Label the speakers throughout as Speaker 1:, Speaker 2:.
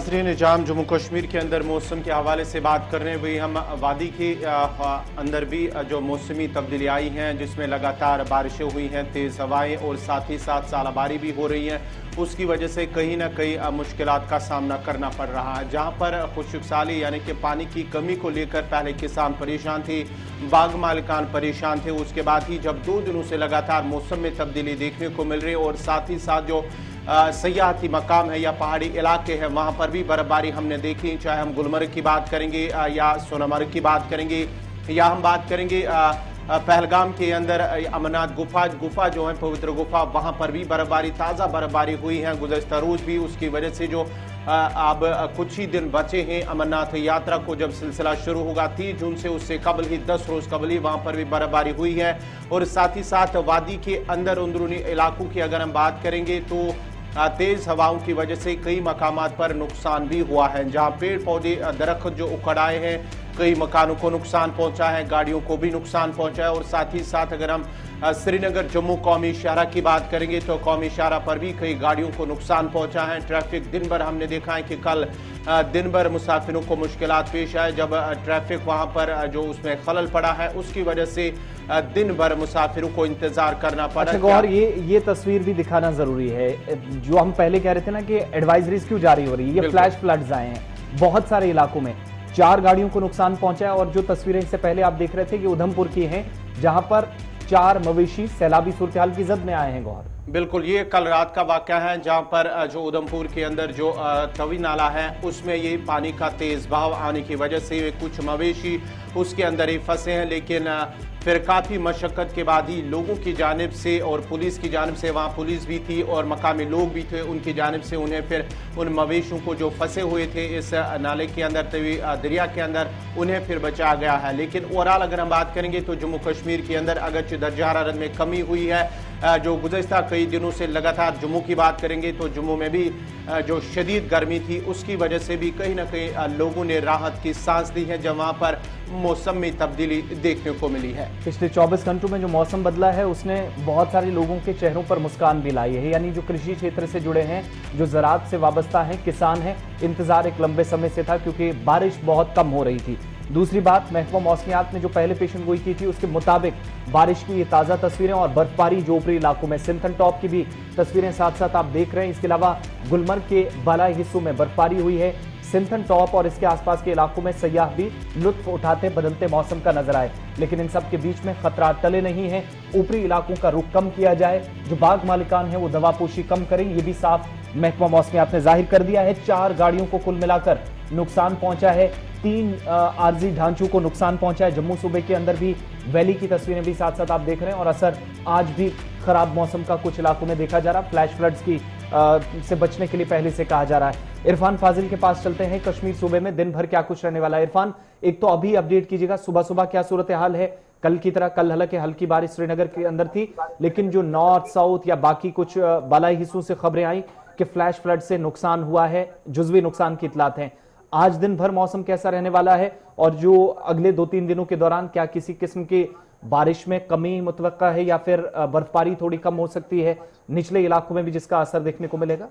Speaker 1: नाज़रीन निजाम जम्मू कश्मीर के अंदर मौसम के हवाले से बात कर रहे हैं। वही हम वादी के अंदर भी जो मौसमी तब्दीली आई हैं, जिसमें लगातार बारिशें हुई हैं, तेज़ हवाएं और साथ ही साथ सालाबारी भी हो रही हैं। उसकी वजह से कहीं ना कहीं मुश्किलात का सामना करना पड़ रहा है। जहां पर खुशकसाली यानी कि पानी की कमी को लेकर पहले किसान परेशान थे, बाग मालिकान परेशान थे। उसके बाद ही जब 2 दिनों से लगातार मौसम में तब्दीली देखने को मिल रही है और साथ ही साथ जो सयाहती मकाम है या पहाड़ी इलाके हैं, वहाँ पर भी बर्फबारी हमने देखी। चाहे हम गुलमर्ग की बात करेंगे या सोनमर्ग की बात करेंगे या हम बात करेंगे पहलगाम के अंदर अमरनाथ गुफा जो है पवित्र गुफा, वहाँ पर भी बर्फबारी, ताज़ा बर्फबारी हुई है गुज़श्ता रोज़ भी। उसकी वजह से जो अब कुछ ही दिन बचे हैं अमरनाथ यात्रा को जब सिलसिला शुरू होगा 30 जून से, उससे कबल ही 10 रोज़ कबल ही वहाँ पर भी बर्फबारी हुई है। और साथ ही साथ वादी के अंदर अंदरूनी इलाकों की अगर हम बात करेंगे तो तेज हवाओं की वजह से कई मकामात पर नुकसान भी हुआ है, जहां पेड़ पौधे दरख्त जो उखड़ आए हैं, कई मकानों को नुकसान पहुंचा है, गाड़ियों को भी नुकसान पहुंचा है। और साथ ही साथ अगर हम श्रीनगर जम्मू कौमी शाहरा की बात करेंगे तो कौमी शाहरा पर भी कई गाड़ियों को नुकसान पहुंचा है। ट्रैफिक दिन भर हमने देखा है कि कल दिन भर मुसाफिरों को मुश्किलात पेश आए, जब ट्रैफिक वहां पर जो उसमें खलल पड़ा है, उसकी वजह से दिन भर मुसाफिरों को इंतजार करना पड़ा।
Speaker 2: अच्छा गौहर, ये तस्वीर भी दिखाना जरूरी है। जो हम पहले कह रहे थे ना कि एडवाइजरीज क्यों जारी हो रही है, ये फ्लैश फ्लड्स आए हैं बहुत सारे इलाकों में, 4 गाड़ियों को नुकसान पहुंचा है। और जो तस्वीरें इससे पहले आप देख रहे थे कि उधमपुर की हैं, जहां पर 4 मवेशी सैलाबी सूरत-ए-हाल की जद में आए हैं। गौहर,
Speaker 1: बिल्कुल, ये कल रात का वाकया है, जहां पर जो उधमपुर के अंदर जो तवी नाला है उसमें ये पानी का तेज बहाव आने की वजह से कुछ मवेशी उसके अंदर ही फंसे हैं। लेकिन फिर काफ़ी मशक्क़त के बाद ही लोगों की जानिब से और पुलिस की जानिब से, वहाँ पुलिस भी थी और मकामी लोग भी थे, उनकी जानिब से उन्हें फिर उन मवेशियों को जो फंसे हुए थे इस नाले के अंदर, तवी दरिया के अंदर, उन्हें फिर बचाया गया है। लेकिन ओवरऑल अगर हम बात करेंगे तो जम्मू कश्मीर के अंदर अगरचे दर्जा हरारत में कमी हुई है, जो गुज़श्ता कई दिनों से लगातार जम्मू की बात करेंगे तो जम्मू में भी जो शदीद गर्मी थी उसकी वजह से भी कहीं ना कहीं लोगों ने राहत की सांस ली है, जब वहाँ पर मौसम में तब्दीली देखने को मिली है।
Speaker 2: पिछले 24 घंटों में जो मौसम बदला है उसने बहुत सारे लोगों के चेहरों पर मुस्कान भी लाई है। यानी जो कृषि क्षेत्र से जुड़े हैं, जो ज़राअत से वाबस्ता हैं, किसान हैं, इंतजार एक लंबे समय से था क्योंकि बारिश बहुत कम हो रही थी। दूसरी बात, महकमा मौसमियात ने जो पहले पेशन गोई की थी उसके मुताबिक बारिश की ये ताज़ा तस्वीरें और बर्फबारी जो ऊपरी इलाकों में, सिंथन टॉप की भी तस्वीरें साथ साथ आप देख रहे हैं। इसके अलावा गुलमर्ग के बालाई हिस्सों में बर्फबारी हुई है। सिंथन टॉप और इसके आसपास के इलाकों में सयाह भी लुत्फ उठाते बदलते मौसम का नजर आए। लेकिन इन सब के बीच में खतरा टले नहीं है। ऊपरी इलाकों का रुख कम किया जाए, जो बाग मालिकान है वो दवापोशी कम करें, ये भी साफ महकमा मौसमियात ने जाहिर कर दिया है। 4 गाड़ियों को कुल मिलाकर नुकसान पहुंचा है, 3 आरजी ढांचों को नुकसान पहुंचा है। जम्मू सूबे के अंदर भी वैली की तस्वीरें भी साथ साथ आप देख रहे हैं और असर आज भी खराब मौसम का कुछ इलाकों में देखा जा रहा है। फ्लैश फ्लड्स की से बचने के लिए पहले से कहा जा रहा है। इरफान फाजिल के पास चलते हैं। कश्मीर सूबे में दिन भर क्या कुछ रहने वाला है इरफान, एक तो अभी अपडेट कीजिएगा, सुबह सुबह क्या सूरत हाल है? कल की तरह कल हालांकि हल्की बारिश श्रीनगर के अंदर थी, लेकिन जो नॉर्थ साउथ या बाकी कुछ बालाई हिस्सों से खबरें आई कि फ्लैश फ्लड से नुकसान हुआ है, जुज़वी नुकसान की इतलात हैं। आज दिन भर मौसम कैसा रहने वाला है और जो अगले 2-3 दिनों के दौरान क्या किसी किस्म की बारिश में कमी मुतवक्का है या फिर बर्फबारी थोड़ी कम हो सकती है निचले इलाकों में भी, जिसका असर देखने को मिलेगा?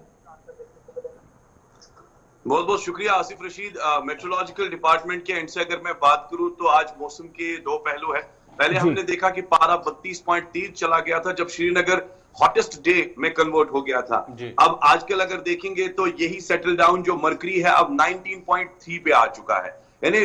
Speaker 3: बहुत बहुत शुक्रिया आसिफ रशीद। मेट्रोलॉजिकल डिपार्टमेंट के एंड से अगर मैं बात करूं तो आज मौसम के 2 पहलू है। पहले हमने देखा कि पारा 32.3 चला गया था जब श्रीनगर हॉटेस्ट डे में कन्वर्ट हो गया था। अब आजकल अगर देखेंगे तो यही सेटल डाउन जो मर्करी है अब 19.3 पे आ चुका है। यानी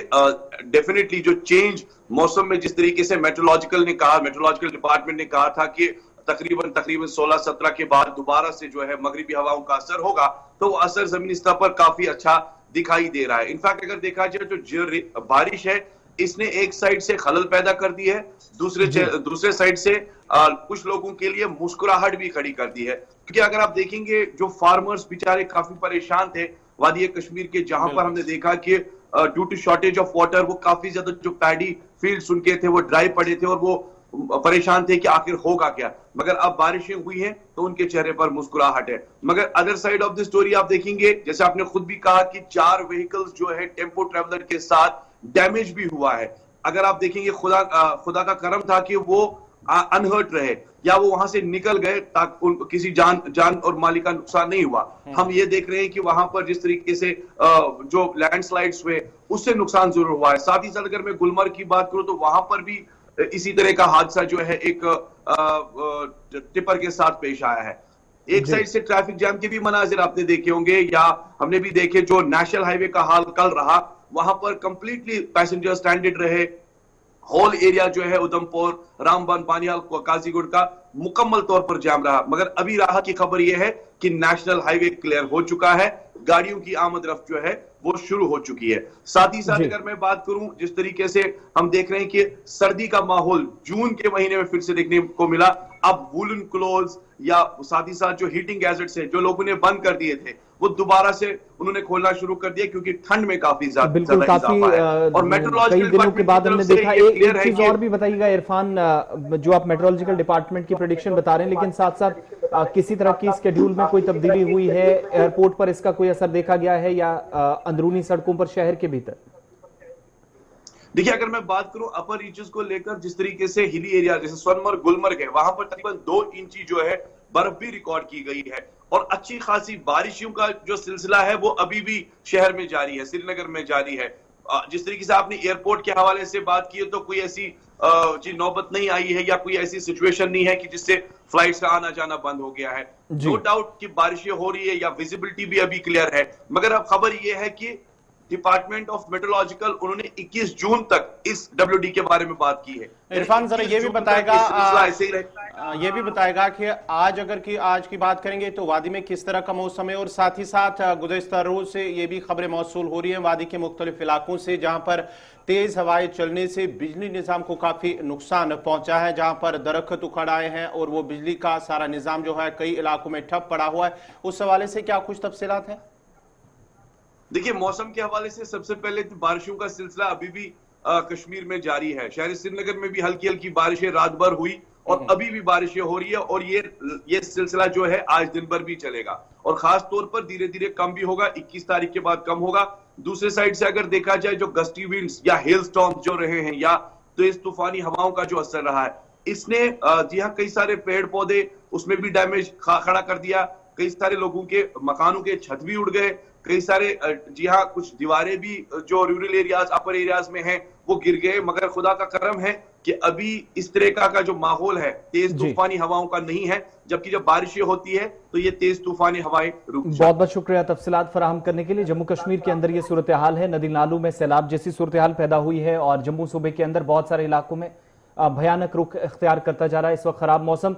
Speaker 3: डेफिनेटली जो चेंज मौसम में, जिस तरीके से मेट्रोलॉजिकल डिपार्टमेंट ने कहा था कि तकरीबन 16-17 के बाद दोबारा से जो है मगरिबी हवाओं का असर होगा, तो वो असर जमीनी सतह पर काफी अच्छा दिखाई दे रहा है। इनफैक्ट अगर देखा जाए तो जो बारिश है इसने एक साइड से खलल पैदा कर दी है, दूसरे साइड से कुछ लोगों के लिए मुस्कुराहट भी खड़ी कर दी है। क्योंकि अगर आप देखेंगे जो फार्मर्स बेचारे काफी परेशान थे वादी कश्मीर के, जहां पर हमने देखा कि due to shortage of water वो काफी ज्यादा जो पैडी फील्ड्स उनके थे वो ड्राई पड़े थे और वो परेशान थे कि आखिर होगा क्या। मगर अब बारिशें हुई हैं तो उनके चेहरे पर मुस्कुराहट है। मगर other side of the story आप देखेंगे, जैसे आपने खुद भी कहा कि 4 व्हीकल्स जो है टेम्पो ट्रेवलर के साथ डैमेज भी हुआ है। अगर आप देखेंगे खुदा का करम था कि वो अनहर्ट रहे या वो वहां से निकल गए ताकि किसी जान और माली का नुकसान नहीं हुआ। हम ये देख रहे हैं कि वहां पर जिस तरीके से जो लैंडस्लाइड्स हुए उससे नुकसान जरूर हुआ है। साथ ही साथ अगर मैं गुलमर्ग की बात करूं तो वहां पर भी इसी तरह का हादसा जो है एक टिपर के साथ पेश आया है। एक साइड से ट्रैफिक जैम के भी मनाजिर आपने देखे होंगे या हमने भी देखे, जो नेशनल हाईवे का हाल कल रहा, वहां पर कंप्लीटली पैसेंजर स्टैंडर्ड रहे। होल एरिया जो है उधमपुर, रामबन, बानियाल, काजीगुड़ का मुकम्मल तौर पर जाम रहा। मगर अभी राहत की खबर यह है कि नेशनल हाईवे क्लियर हो चुका है, गाड़ियों की आमद रफ्त जो है वो शुरू हो चुकी है। साथ ही साथ अगर मैं बात करूं, जिस तरीके से हम देख रहे हैं कि सर्दी का माहौल जून के महीने में फिर से देखने को मिला। अब वूलन क्लोथ्स या साथ ही साथ जो हीटिंग गैजेट्स है जो लोगों ने बंद कर दिए थे वो दोबारा से उन्होंने खोलना शुरू कर दिया, क्योंकि ठंड में काफी ज्यादा इजाफा है। और
Speaker 2: मेट्रोलॉजिकल कई दिनों के बाद हमने देखा। एक चीज और भी बताइएगा इरफान, जो आप मेट्रोलॉजिकल डिपार्टमेंट की प्रेडिक्शन बता रहे हैं, लेकिन साथ साथ किसी तरह की स्केड्यूल में कोई तब्दीली हुई है? एयरपोर्ट पर इसका कोई असर देखा गया है या अंदरूनी सड़कों पर शहर के भीतर?
Speaker 3: देखिए, अगर मैं बात करूं अपर रीचेस को लेकर, जिस तरीके से हिली एरिया जैसे सोनमर्ग, गुलमर्ग है, वहां पर तकरीबन 2 इंची जो है बर्फ भी रिकॉर्ड की गई है और अच्छी खासी बारिशों का जो सिलसिला है वो अभी भी शहर में जारी है, श्रीनगर में जारी है। जिस तरीके से आपने एयरपोर्ट के हवाले से बात की है तो कोई ऐसी नौबत नहीं आई है या कोई ऐसी सिचुएशन नहीं है कि जिससे फ्लाइट्स का आना जाना बंद हो गया है। नो डाउट कि बारिशें हो रही है या विजिबिलिटी भी अभी क्लियर है, मगर अब खबर यह है कि डिपार्टमेंट ऑफ मेट्रोलॉजिकल उन्होंने 21 जून तक इस डब्ल्यूडी के बारे में बात की है।
Speaker 1: इरफान जरा ये भी बताएगा कि आज की बात करेंगे तो वादी में किस तरह का मौसम है, और साथ ही साथ गुज़श्ता रोज से ये भी खबरें मौसूल हो रही हैं वादी के मुख्तलिफ इलाकों से, जहां पर तेज हवाएं चलने से बिजली निजाम को काफी नुकसान पहुंचा है, जहां पर दरख्त उखड़ आए हैं और वो बिजली का सारा निजाम जो है कई इलाकों में ठप पड़ा हुआ है। उस हवाले से क्या कुछ तफसीलात हैं?
Speaker 3: देखिए, मौसम के हवाले से सबसे पहले तो बारिशों का सिलसिला अभी भी कश्मीर में जारी है। शहर श्रीनगर में भी हल्की हल्की बारिशें रात भर हुई और अभी भी बारिशें हो रही है और ये सिलसिला जो है आज दिन भर भी चलेगा और खास तौर पर धीरे धीरे कम भी होगा। 21 तारीख के बाद कम होगा। दूसरे साइड से अगर देखा जाए, जो गस्टी विंड्स या हेल स्टॉर्म्स जो रहे हैं या तेज तूफानी हवाओं का जो असर रहा है, इसने जी हाँ कई सारे पेड़ पौधे उसमें भी डैमेज खड़ा कर दिया। कई सारे लोगों के मकानों के छत भी उड़ गए। कई सारे जी हाँ कुछ दीवारें भी जो रूरल एरियाज, अपर एरियाज में हैं वो गिर गए। मगर खुदा का करम है कि अभी इस तरह का जो माहौल है तेज तूफानी हवाओं का नहीं है, जबकि जब बारिशें होती है तो ये तेज तूफानी हवाएं रुक जाती हैं।
Speaker 2: बहुत बहुत शुक्रिया तफसीलात फराहम करने के लिए। जम्मू कश्मीर के अंदर ये सूरत हाल है, नदी नालों में सैलाब जैसी सूरत हाल पैदा हुई है और जम्मू सूबे के अंदर बहुत सारे इलाकों में भयानक रुख इख्तियार करता जा रहा है इस वक्त खराब मौसम।